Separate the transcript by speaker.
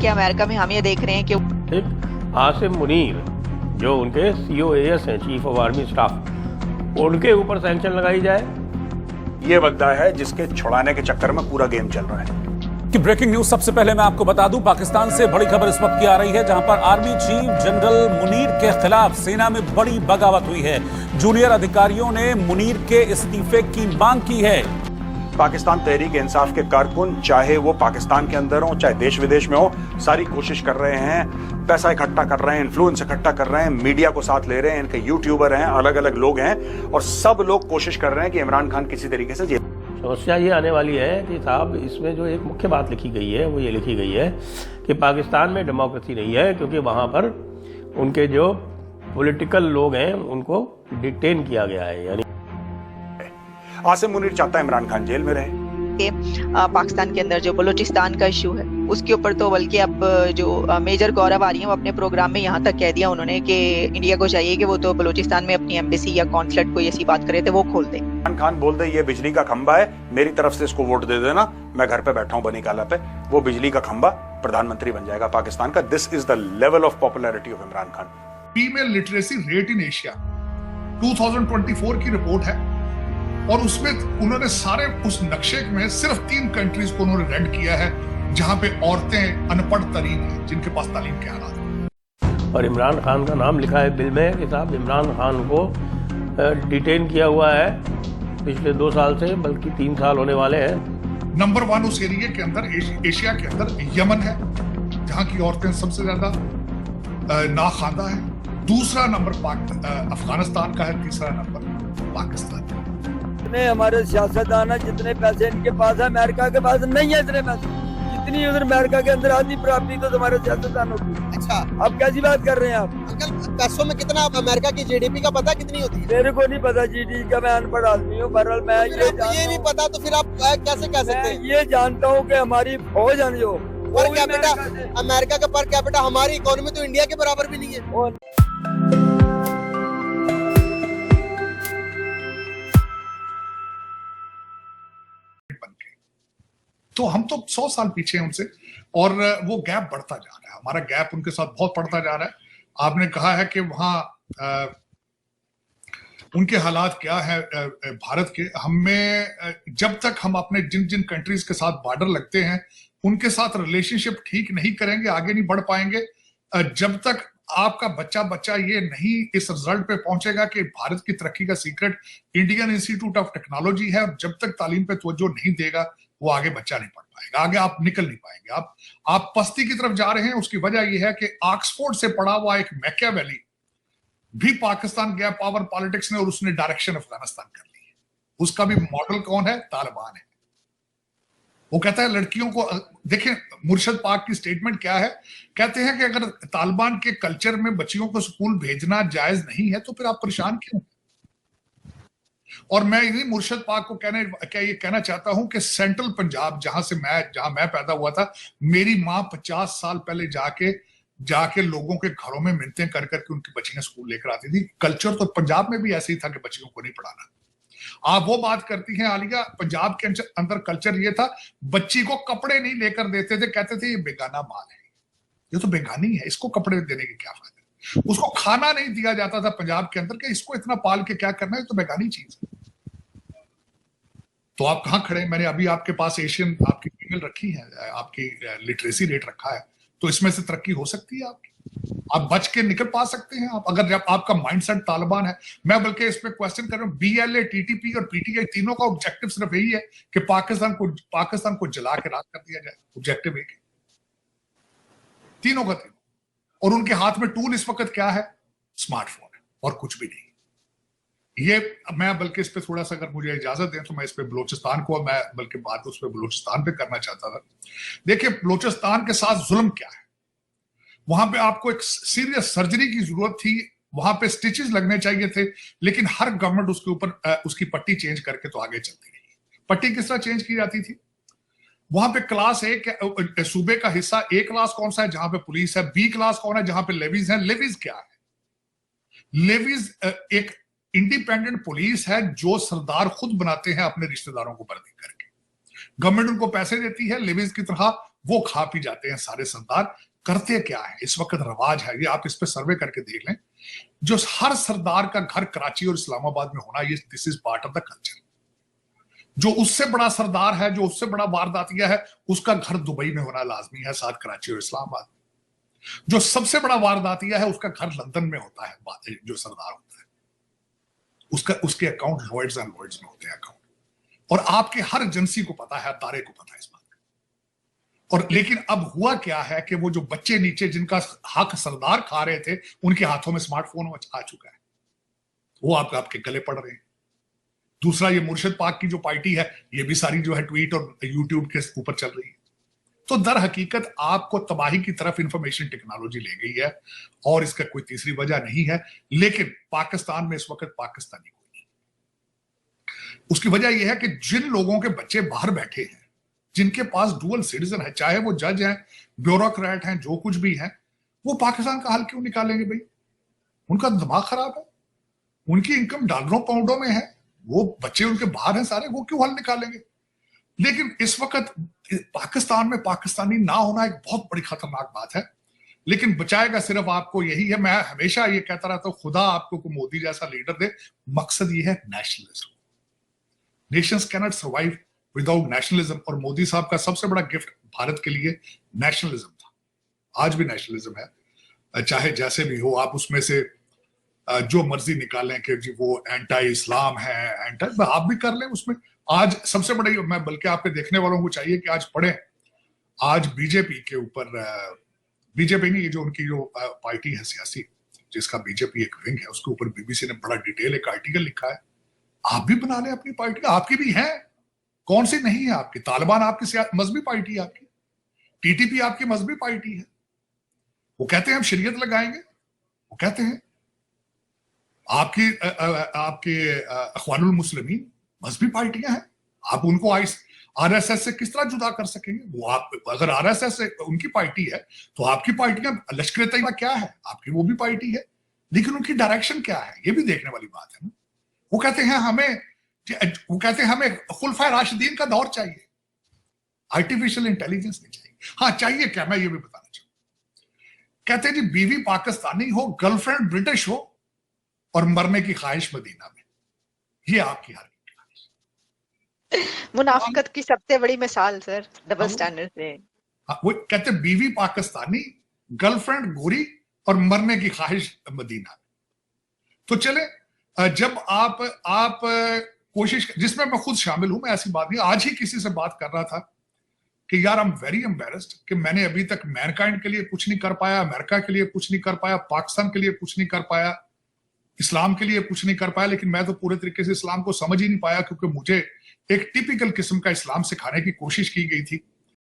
Speaker 1: बल्कि अमेरिका में हम ये देख रहे हैं कि
Speaker 2: एक आसिम मुनीर जो उनके COAS हैं, चीफ ऑफ आर्मी स्टाफ, उनके ऊपर सैंक्शन लगाई जाए।
Speaker 3: ये बंदा है जिसके छुड़ाने के चक्कर में पूरा गेम चल रहा है।
Speaker 4: कि ब्रेकिंग न्यूज सबसे पहले मैं आपको बता दूं, पाकिस्तान से बड़ी खबर इस वक्त की आ रही है जहां पर आर्मी चीफ जनरल मुनीर के खिलाफ सेना में बड़ी बगावत हुई है। जूनियर अधिकारियों ने मुनीर के इस्तीफे की मांग की है।
Speaker 3: पाकिस्तान तहरीक इंसाफ के कारकुन, चाहे वो पाकिस्तान के अंदर हो चाहे देश विदेश में हो, सारी कोशिश कर रहे हैं, पैसा इकट्ठा कर रहे हैं, इन्फ्लुएंस इकट्ठा कर रहे हैं, मीडिया को साथ ले रहे हैं, इनके यूट्यूबर हैं, अलग अलग लोग हैं, और सब लोग कोशिश कर रहे हैं कि इमरान खान किसी तरीके से
Speaker 2: समस्या ये आने वाली है कि साहब इसमें जो एक मुख्य बात लिखी गई है वो ये लिखी गई है कि पाकिस्तान में डेमोक्रेसी नहीं है, क्योंकि वहाँ पर उनके जो पॉलिटिकल लोग हैं उनको डिटेन किया गया है। यानी
Speaker 3: आसिम मुनीर चाहता है इमरान खान जेल में रहे।
Speaker 1: पाकिस्तान के अंदर जो बलूचिस्तान का इशू है उसके ऊपर तो बल्कि अब जो मेजर गौरव आ रही है वो अपने प्रोग्राम में यहाँ तक कह दिया उन्होंने कि इंडिया को चाहिए कि वो तो बलूचिस्तान में अपनी एम्बेसी या कॉन्सुलेट कोई ऐसी बात करे तो वो खोल दे।
Speaker 3: इमरान खान बोल दे ये बिजली का खंबा है, मेरी तरफ से इसको वोट दे देना, मैं घर पे बैठा हूँ बनी काला पे, वो बिजली का खंबा प्रधानमंत्री बन जाएगा पाकिस्तान का। This is the level of popularity of Imran Khan.
Speaker 5: Female literacy rate in Asia 2024 की रिपोर्ट है, और उसमें उन्होंने सारे उस नक्शे में सिर्फ 3 कंट्रीज को उन्होंने रेड किया है जहां पे औरतें अनपढ़ तरीन हैं, जिनके पास तालीम के हालात हैं।
Speaker 2: और इमरान खान का नाम लिखा है बिल में कि साहब इमरान खान को डिटेन किया हुआ है पिछले 2 साल से, बल्कि 3 साल होने वाले हैं।
Speaker 5: नंबर 1 उस एरिया के अंदर, एशिया के अंदर यमन है, जहां की औरतें सबसे ज्यादा नाखादा है। दूसरा नंबर अफगानिस्तान का है, तीसरा नंबर पाकिस्तान।
Speaker 6: जितने हमारे सियासतदान है, जितने पैसे इनके पास है, अमेरिका के पास नहीं है इतने पैसे, जितनी उधर अमेरिका के अंदर आधी प्राप्ति तो हमारे सियासतदानों की।
Speaker 7: अच्छा,
Speaker 6: आप कैसी बात कर रहे हैं आप?
Speaker 7: अंकल पैसों में कितना अमेरिका की GDP का पता कितनी होती है?
Speaker 6: मेरे को नहीं पता GDP का, मैं अनपढ़ आदमी हूँ। बहरहाल मैं
Speaker 7: ये नहीं पता तो फिर आप कैसे कह सकते हैं?
Speaker 6: ये जानता हूँ कि हमारी फौज है जो
Speaker 7: पर कैपिटा अमेरिका का पर कैपिटा, हमारी इकोनॉमी तो इंडिया के बराबर भी नहीं है।
Speaker 5: तो हम तो 100 साल पीछे हैं उनसे, और वो गैप बढ़ता जा रहा है, हमारा गैप उनके साथ बहुत बढ़ता जा रहा है। आपने कहा है कि वहाँ उनके हालात क्या है भारत के, हमें जब तक हम अपने जिन जिन कंट्रीज के साथ बॉर्डर लगते हैं उनके साथ रिलेशनशिप ठीक नहीं करेंगे, आगे नहीं बढ़ पाएंगे। जब तक आपका बच्चा ये नहीं इस रिजल्ट पे पहुंचेगा कि भारत की तरक्की का secret Indian institute of technology है, और जब तक तालीम पे तवज्जो नहीं देगा वो आगे बच्चा नहीं पढ़ पाएगा, आगे आप निकल नहीं पाएंगे। आप पस्ती की तरफ जा रहे हैं। उसकी वजह यह है कि ऑक्सफोर्ड से पढ़ा हुआ एक मैकियावेली भी पाकिस्तान गया पावर पॉलिटिक्स में, और उसने डायरेक्शन अफगानिस्तान कर ली है। उसका भी मॉडल कौन है? तालिबान है। वो कहता है लड़कियों को, देखें मुर्शद पाक की स्टेटमेंट क्या है, कहते हैं कि अगर तालिबान के कल्चर में बच्चियों को स्कूल भेजना जायज नहीं है तो फिर आप परेशान क्यों? और मैं इन्हीं मुर्शद पाक को ये कहना चाहता हूं कि सेंट्रल पंजाब, जहां मैं पैदा हुआ था, मेरी माँ 50 साल पहले जाके लोगों के घरों में मिन्नतें कर करके उनकी बच्चियां स्कूल लेकर आती थी। कल्चर तो पंजाब में भी ऐसे ही था कि बच्चियों को नहीं पढ़ाना। आप वो बात करती हैं आलिया, पंजाब के अंदर कल्चर ये था, बच्ची को कपड़े नहीं लेकर देते थे, कहते थे ये बेगाना माल है, ये तो बेगानी है, इसको कपड़े देने के क्या फायदा। उसको खाना नहीं दिया जाता था पंजाब के अंदर कि इसको इतना पाल के क्या करना है, तो बेगानी चीज है। तो आप कहां खड़े? मैंने अभी आपके पास एशियन आपकी फीमेल रखी है, आपकी लिटरेसी रेट रखा है, तो इसमें से तरक्की हो सकती है आपकी, आप बच के निकल पा सकते हैं आप, अगर जब आपका माइंडसेट तालिबान है। मैं बल्कि इस पे क्वेश्चन कर रहा हूं, BLA, TTP और PTI तीनों का ऑब्जेक्टिव सिर्फ यही है कि पाकिस्तान को जला के राख कर दिया जाए। ऑब्जेक्टिव एक है, तीनों का तीनों। और उनके हाथ में टूल इस वक्त क्या है? स्मार्टफोन है, और कुछ भी नहीं। ये मैं बल्कि इस पे थोड़ा सा, अगर मुझे इजाजत दें तो मैं इस पे बलूचिस्तान को, मैं बल्कि बात उस पे बलूचिस्तान पे करना चाहता था। देखिए बलूचिस्तान के साथ जुल्म क्या है। वहां पे आपको एक सीरियस सर्जरी की जरूरत थी, वहां पे स्टिचेस लगने चाहिए थे, लेकिन हर गवर्नमेंट उसके ऊपर उसकी पट्टी चेंज करके तो आगे चलती रही। पट्टी किस तरह चेंज की जाती थी? वहां पे क्लास A सूबे का हिस्सा A क्लास कौन सा है जहां पे पुलिस है, B क्लास कौन है जहां पे लेवीज है। लेवीज क्या है? लेवीज एक इंडिपेंडेंट पुलिस है जो सरदार खुद बनाते हैं अपने रिश्तेदारों को वर्दी करके। गवर्नमेंट उनको पैसे देती है, लेवीज की तरह वो खा पी जाते हैं सारे सरदार। करते क्या है इस वक्त रवाज है, ये आप इस पे सर्वे करके देख लें, जो हर सरदार का घर कराची और इस्लामाबाद में होना, ये this is part of the culture. जो उससे बड़ा सरदार है, जो उससे बड़ा वारदातिया है, उसका घर दुबई में होना लाजमी है, साथ कराची और इस्लामाबाद। जो सबसे बड़ा वारदातिया है, उसका घर लंदन में होता है, जो सरदार होता है उसके अकाउंट लॉयड्स एंड लॉयड्स में होते हैं अकाउंट। और आपके हर एजेंसी को पता है, तारे को पता है इस बात का। और लेकिन अब हुआ क्या है कि वो जो बच्चे नीचे जिनका हक सरदार खा रहे थे, उनके हाथों में स्मार्टफोन आ चुका है, वो आपके गले पड़ रहे हैं। दूसरा, ये मुर्शिद पाक की जो पार्टी है, ये भी सारी जो है ट्वीट और यूट्यूब के ऊपर चल रही है। तो दर हकीकत आपको तबाही की तरफ इंफॉर्मेशन टेक्नोलॉजी ले गई है, और इसका कोई तीसरी वजह नहीं है। लेकिन पाकिस्तान में इस वक्त पाकिस्तानी कोई नहीं। उसकी वजह यह है कि जिन लोगों के बच्चे बाहर बैठे हैं, जिनके पास डुअल सिटीजन है, चाहे वो जज हैं, ब्यूरोक्रेट हैं, जो कुछ भी हैं, वो पाकिस्तान का हल क्यों निकालेंगे भाई? उनका दिमाग खराब है, उनकी इनकम डॉलरों पाउंडों में है, वो बच्चे उनके बाहर हैं सारे, वो क्यों हल निकालेंगे? लेकिन इस वक्त पाकिस्तान में पाकिस्तानी ना होना एक बहुत बड़ी खतरनाक बात है। लेकिन बचाएगा सिर्फ आपको यही है। मैं हमेशा ये कहता रहता हूं, खुदा आपको को मोदी जैसा लीडर दे। मकसद ये है nationalism. Nations cannot survive without nationalism. और मोदी साहब का सबसे बड़ा गिफ्ट भारत के लिए नेशनलिज्म था, आज भी नेशनलिज्म है। चाहे जैसे भी हो, आप उसमें से जो मर्जी निकालें कि जी वो एंटी इस्लाम है, एंटी, आप भी कर लें उसमें। आज सबसे बड़ी, मैं बल्कि आपके देखने वालों को चाहिए कि आज पढ़ें, आज बीजेपी के ऊपर, बीजेपी नहीं, ये जो उनकी जो पार्टी है सियासी, जिसका बीजेपी एक विंग है, उसके ऊपर बीबीसी ने बड़ा डिटेल एक आर्टिकल लिखा है। आप भी बना लें अपनी पार्टी, आपकी भी है, कौन सी नहीं है आपकी? तालिबान आपकी मजहबी पार्टी है, आपकी टीटीपी आपकी मजहबी पार्टी है। वो कहते हैं हम शरीयत लगाएंगे, वो कहते हैं आपके अखवानुल मुस्लिमीन मजहबी पार्टियां हैं, आप उनको आरएसएस से किस तरह जुदा कर सकेंगे? वो आप अगर आरएसएस से उनकी पार्टी है, तो आपकी पार्टियां, लश्कर तैयबा क्या है, आपकी वो भी पार्टी है, लेकिन उनकी डायरेक्शन क्या है, ये भी देखने वाली बात है ना। वो कहते हैं हमें खुलफा राशिदीन का दौर चाहिए, आर्टिफिशियल इंटेलिजेंस नहीं चाहिए। हाँ चाहिए क्या, मैं ये भी बताना चाहूँ। कहते हैं जी बीवी पाकिस्तानी हो, गर्लफ्रेंड ब्रिटिश हो, और मरने की ख्वाहिश मदीना में। ये आपकी हार
Speaker 1: मुनाफिकत की सबसे बड़ी मिसाल सर, डबल स्टैंडर्ड से।
Speaker 5: वो कहते हैं बीवी पाकिस्तानी, गर्लफ्रेंड गोरी, और मरने की ख्वाहिश मदीना में। तो चले, जब आप कोशिश, जिसमें मैं खुद शामिल हूं, मैं ऐसी बात नहीं, आज ही किसी से बात कर रहा था कि यार आई एम वेरी एम्बेरस्ड कि मैंने अभी तक मैनकाइंड के लिए कुछ नहीं कर पाया, अमेरिका के लिए कुछ नहीं कर पाया, पाकिस्तान के लिए कुछ नहीं कर पाया, इस्लाम के लिए कुछ नहीं कर पाया। लेकिन मैं तो पूरे तरीके से इस्लाम को समझ ही नहीं पाया, क्योंकि मुझे एक टिपिकल किस्म का इस्लाम सिखाने की कोशिश की गई थी